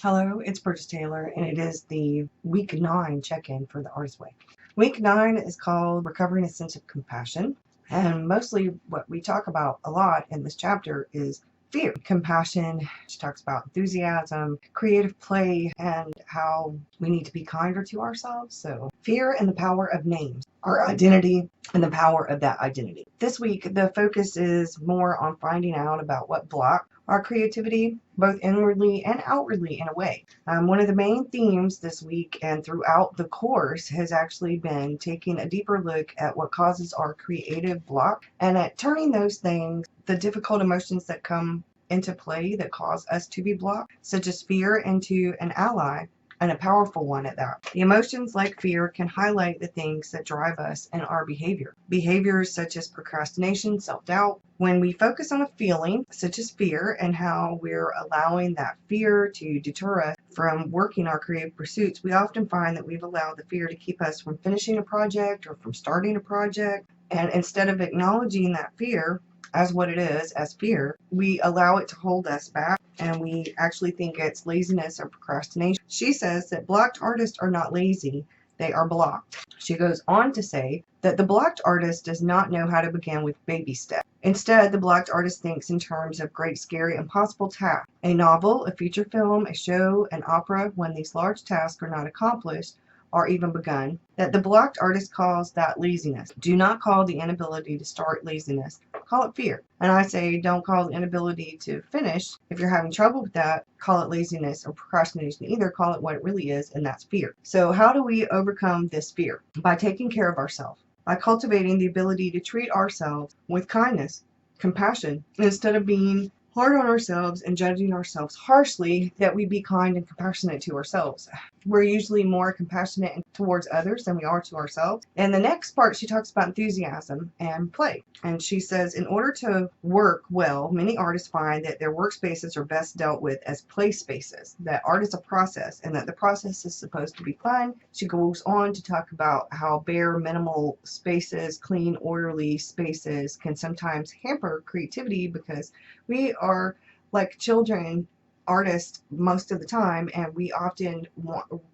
Hello, it's Burgess Taylor, and it is the week 9 check-in for the Artist Way. Week 9 is called Recovering a Sense of Compassion, and mostly what we talk about a lot in this chapter is fear. Compassion, she talks about enthusiasm, creative play, and how we need to be kinder to ourselves. So, fear and the power of names, our identity, and the power of that identity. This week, the focus is more on finding out about what blocks our creativity, both inwardly and outwardly in a way. One of the main themes this week and throughout the course has actually been taking a deeper look at what causes our creative block and at turning those things, the difficult emotions that come into play that cause us to be blocked, such as fear, into an ally, and a powerful one at that. The emotions like fear can highlight the things that drive us and our behavior. Behaviors such as procrastination, self-doubt. When we focus on a feeling such as fear and how we're allowing that fear to deter us from working our creative pursuits, we often find that we've allowed the fear to keep us from finishing a project or from starting a project. And instead of acknowledging that fear as what it is, as fear, we allow it to hold us back, and we actually think it's laziness or procrastination. She says that blocked artists are not lazy, they are blocked. She goes on to say that the blocked artist does not know how to begin with baby steps. Instead, the blocked artist thinks in terms of great, scary, impossible tasks. A novel, a feature film, a show, an opera, when these large tasks are not accomplished or even begun, that the blocked artist calls that laziness. Do not call the inability to start laziness. Call it fear. And I say don't call the inability to finish. If you're having trouble with that, call it laziness or procrastination. Either call it what it really is, and that's fear. So how do we overcome this fear? By taking care of ourselves. By cultivating the ability to treat ourselves with kindness, compassion, instead of being hard on ourselves and judging ourselves harshly, that we be kind and compassionate to ourselves. We're usually more compassionate towards others than we are to ourselves. And the next part, she talks about enthusiasm and play. And she says, in order to work well, many artists find that their workspaces are best dealt with as play spaces, that art is a process and that the process is supposed to be fun. She goes on to talk about how bare, minimal spaces, clean, orderly spaces can sometimes hamper creativity because we are like children artists most of the time, and we often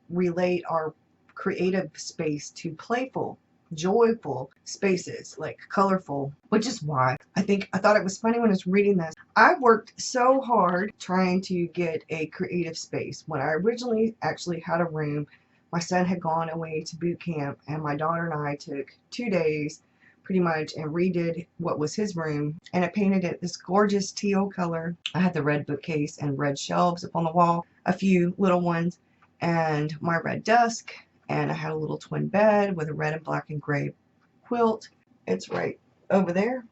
relate our creative space to playful, joyful spaces, like colorful, which is why I thought it was funny when I was reading this. I worked so hard trying to get a creative space. When I originally actually had a room, my son had gone away to boot camp, and my daughter and I took 2 days pretty much and redid what was his room, and I painted it this gorgeous teal color. I had the red bookcase and red shelves up on the wall, a few little ones, and my red desk, and I had a little twin bed with a red and black and gray quilt. It's right over there.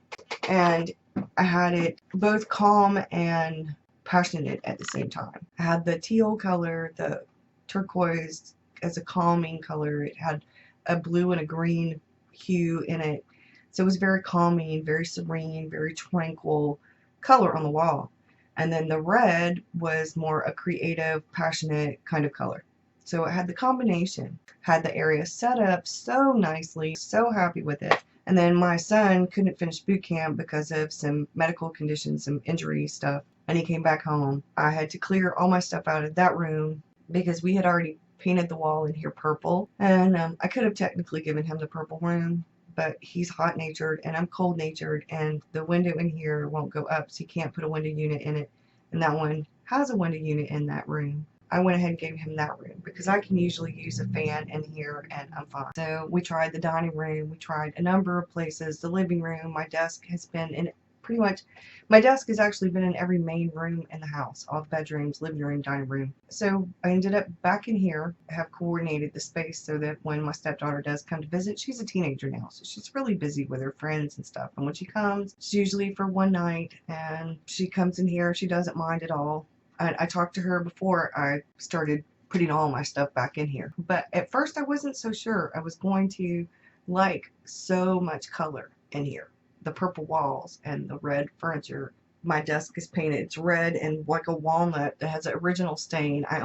And I had it both calm and passionate at the same time. I had the teal color, the turquoise as a calming color. It had a blue and a green hue in it. So it was very calming, very serene, very tranquil color on the wall. And then the red was more a creative, passionate kind of color. So it had the combination, had the area set up so nicely, so happy with it. And then my son couldn't finish boot camp because of some medical conditions, some injury stuff, and he came back home. I had to clear all my stuff out of that room because we had already painted the wall in here purple. And I could have technically given him the purple room, but he's hot-natured and I'm cold-natured, and the window in here won't go up, so you can't put a window unit in it, and that one has a window unit in that room. I went ahead and gave him that room because I can usually use a fan in here and I'm fine. So we tried the dining room, we tried a number of places, the living room. My desk has been in pretty much, my desk has actually been in every main room in the house, all the bedrooms, living room, dining room. So I ended up back in here. I have coordinated the space so that when my stepdaughter does come to visit, she's a teenager now, so she's really busy with her friends and stuff. And when she comes, it's usually for one night, and she comes in here, she doesn't mind at all. I talked to her before I started putting all my stuff back in here. But at first I wasn't so sure I was going to like so much color in here. The purple walls and the red furniture. My desk is painted. It's red and like a walnut that has an original stain. I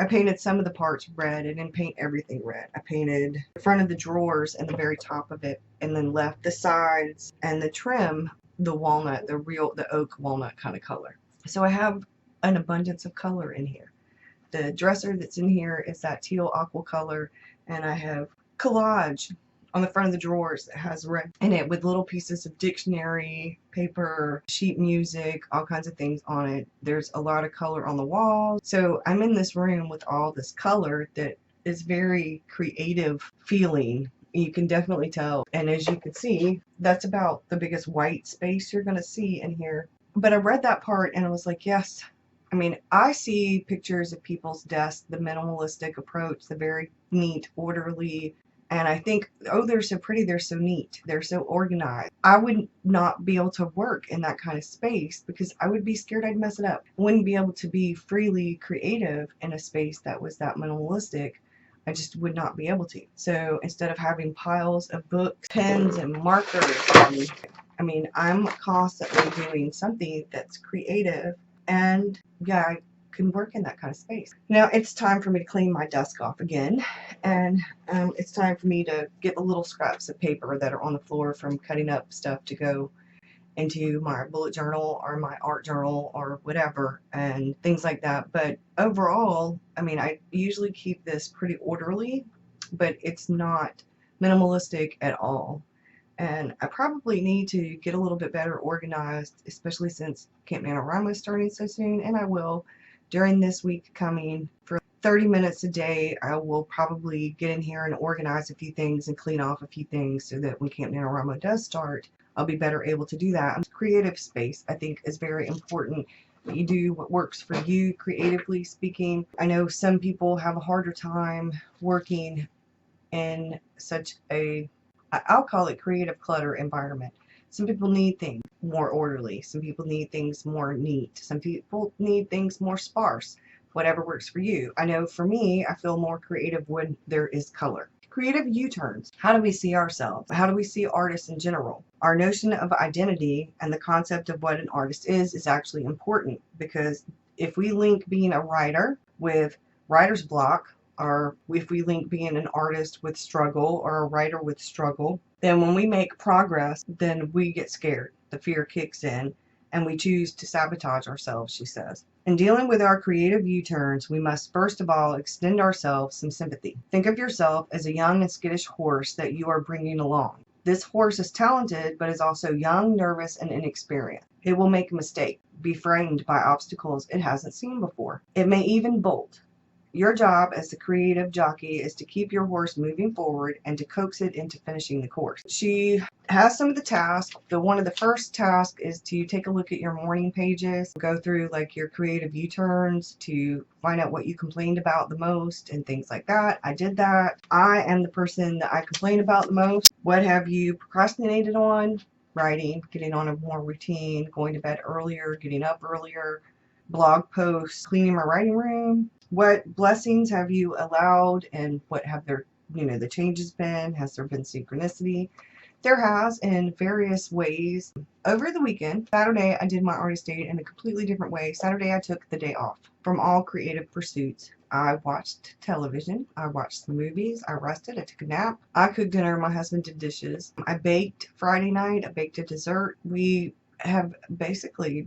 painted some of the parts red. I didn't paint everything red. I painted the front of the drawers and the very top of it, and then left the sides and the trim, the walnut, the oak walnut kind of color. So I have an abundance of color in here. The dresser that's in here is that teal aqua color, and I have collage on the front of the drawers that has red in it with little pieces of dictionary, paper, sheet music, all kinds of things on it. There's a lot of color on the walls. So I'm in this room with all this color that is very creative feeling. You can definitely tell. And as you can see, that's about the biggest white space you're going to see in here. But I read that part and I was like, yes. I mean, I see pictures of people's desks, the minimalistic approach, the very neat, orderly, and I think, oh, they're so pretty, they're so neat, they're so organized. I would not be able to work in that kind of space because I would be scared I'd mess it up. I wouldn't be able to be freely creative in a space that was that minimalistic. I just would not be able to. So instead of having piles of books, pens, and markers, I mean, I'm constantly doing something that's creative, and yeah, I can work in that kind of space. Now it's time for me to clean my desk off again, and it's time for me to get the little scraps of paper that are on the floor from cutting up stuff to go into my bullet journal or my art journal or whatever, and things like that. But overall, I mean, I usually keep this pretty orderly, but it's not minimalistic at all. And I probably need to get a little bit better organized, especially since Camp NaNoWriMo is starting so soon, and I will. During this week coming, for 30 minutes a day, I will probably get in here and organize a few things and clean off a few things so that when Camp NaNoWriMo does start, I'll be better able to do that. Creative space, I think, is very important. You do what works for you, creatively speaking. I know some people have a harder time working in such a, I'll call it creative clutter environment. Some people need things more orderly. Some people need things more neat. Some people need things more sparse. Whatever works for you. I know for me, I feel more creative when there is color. Creative U-turns. How do we see ourselves? How do we see artists in general? Our notion of identity and the concept of what an artist is actually important, because if we link being a writer with writer's block, or if we link being an artist with struggle or a writer with struggle, then when we make progress, then we get scared. The fear kicks in and we choose to sabotage ourselves, she says. In dealing with our creative U-turns, we must first of all extend ourselves some sympathy. Think of yourself as a young and skittish horse that you are bringing along. This horse is talented, but is also young, nervous, and inexperienced. It will make a mistake, be frightened by obstacles it hasn't seen before. It may even bolt. Your job as the creative jockey is to keep your horse moving forward and to coax it into finishing the course. She has some of the tasks. One of the first tasks is to take a look at your morning pages, go through like your creative U-turns to find out what you complained about the most and things like that. I did that. I am the person that I complain about the most. What have you procrastinated on? Writing, getting on a more routine, going to bed earlier, getting up earlier, blog posts, cleaning my writing room. What blessings have you allowed, and what have their, the changes been? Has there been synchronicity? There has, in various ways. Over the weekend, Saturday, I did my artist date in a completely different way. Saturday, I took the day off from all creative pursuits. I watched television. I watched the movies. I rested. I took a nap. I cooked dinner. My husband did dishes. I baked Friday night. I baked a dessert. We have basically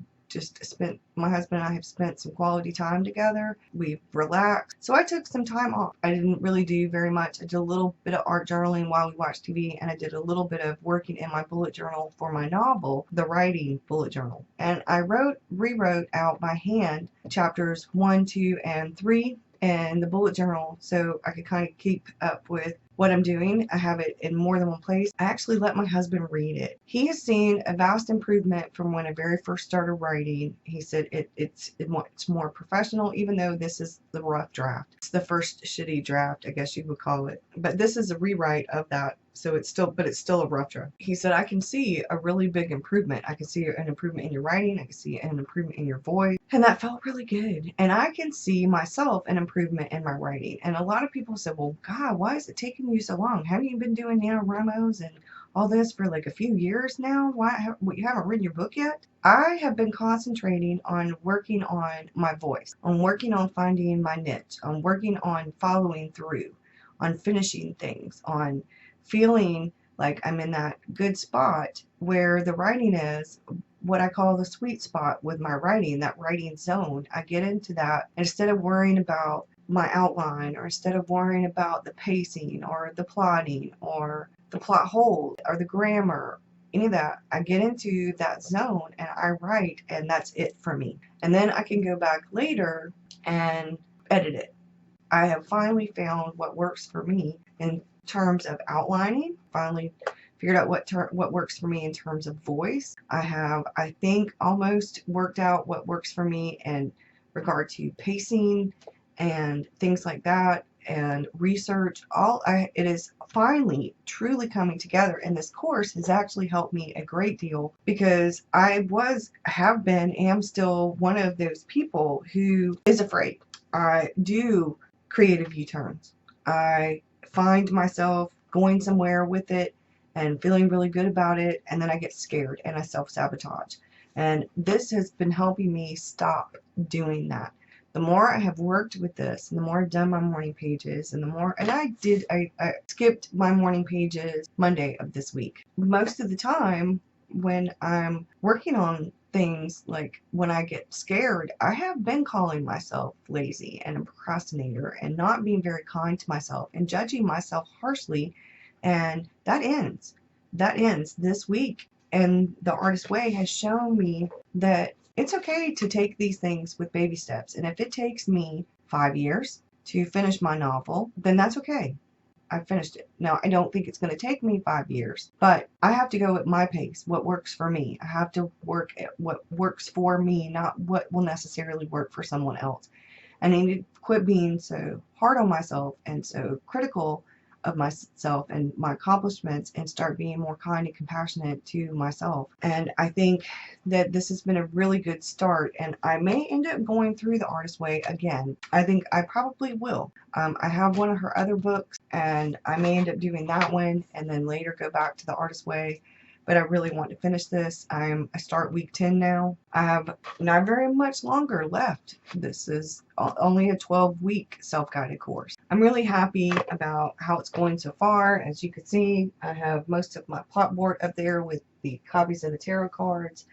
my husband and I have spent some quality time together. We've relaxed. So I took some time off. I didn't really do very much. I did a little bit of art journaling while we watched TV, and I did a little bit of working in my bullet journal for my novel, the writing bullet journal. And I rewrote out by hand chapters 1, 2, and 3 in the bullet journal so I could kind of keep up with what I'm doing. I have it in more than one place. I actually let my husband read it. He has seen a vast improvement from when I very first started writing. He said it's more professional, even though this is the rough draft. It's the first shitty draft, I guess you would call it. But this is a rewrite of that. So it's still a rough draft. He said, I can see a really big improvement. I can see an improvement in your writing. I can see an improvement in your voice. And that felt really good. And I can see myself an improvement in my writing. And a lot of people said, well, God, why is it taking you so long? Haven't you been doing NaNoWriMos and all this for like a few years now? Why you haven't written your book yet? I have been concentrating on working on my voice, on working on finding my niche, on working on following through, on finishing things, on feeling like I'm in that good spot where the writing is, what I call the sweet spot with my writing, that writing zone. I get into that instead of worrying about my outline, or instead of worrying about the pacing or the plotting or the plot hole or the grammar, any of that. I get into that zone and I write, and that's it for me. And then I can go back later and edit it. I have finally found what works for me in terms of outlining. Finally figured out what works for me in terms of voice. I have, I think, almost worked out what works for me in regard to pacing and things like that, and research. It is finally truly coming together, and this course has actually helped me a great deal, because have been, am still one of those people who is afraid. I do creative U-turns. I find myself going somewhere with it and feeling really good about it, and then I get scared and I self-sabotage. And this has been helping me stop doing that. The more I have worked with this, and the more I've done my morning pages, and the more, and I skipped my morning pages Monday of this week. Most of the time when I'm working on things, like when I get scared, I have been calling myself lazy and a procrastinator and not being very kind to myself and judging myself harshly, and that ends. That ends this week. And The Artist Way has shown me that it's okay to take these things with baby steps. And if it takes me 5 years to finish my novel, then that's okay. I finished it. Now, I don't think it's going to take me 5 years, but I have to go at my pace, what works for me. I have to work at what works for me, not what will necessarily work for someone else. I need to quit being so hard on myself and so critical of myself and my accomplishments, and start being more kind and compassionate to myself. And I think that this has been a really good start, and I may end up going through The Artist Way again. I think I probably will. I have one of her other books, and I may end up doing that one and then later go back to The Artist Way. But I really want to finish this. I start week 10 now. I have not very much longer left. This is only a 12-week self-guided course. I'm really happy about how it's going so far. As you can see, I have most of my plot board up there with the copies of the tarot cards.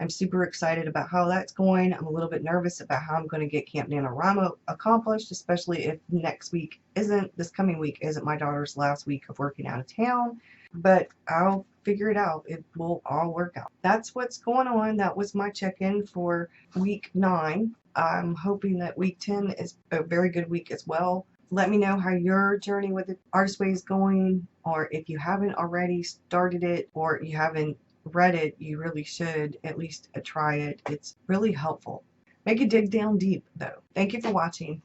I'm super excited about how that's going. I'm a little bit nervous about how I'm going to get Camp NaNoWriMo accomplished, especially if this coming week isn't my daughter's last week of working out of town. But I'll figure it out. It will all work out. That's what's going on. That was my check-in for week 9. I'm hoping that week 10 is a very good week as well. Let me know how your journey with the Artist Way is going, or if you haven't already started it, or you haven't read it, you really should at least try it. It's really helpful. Make it dig down deep, though. Thank you for watching.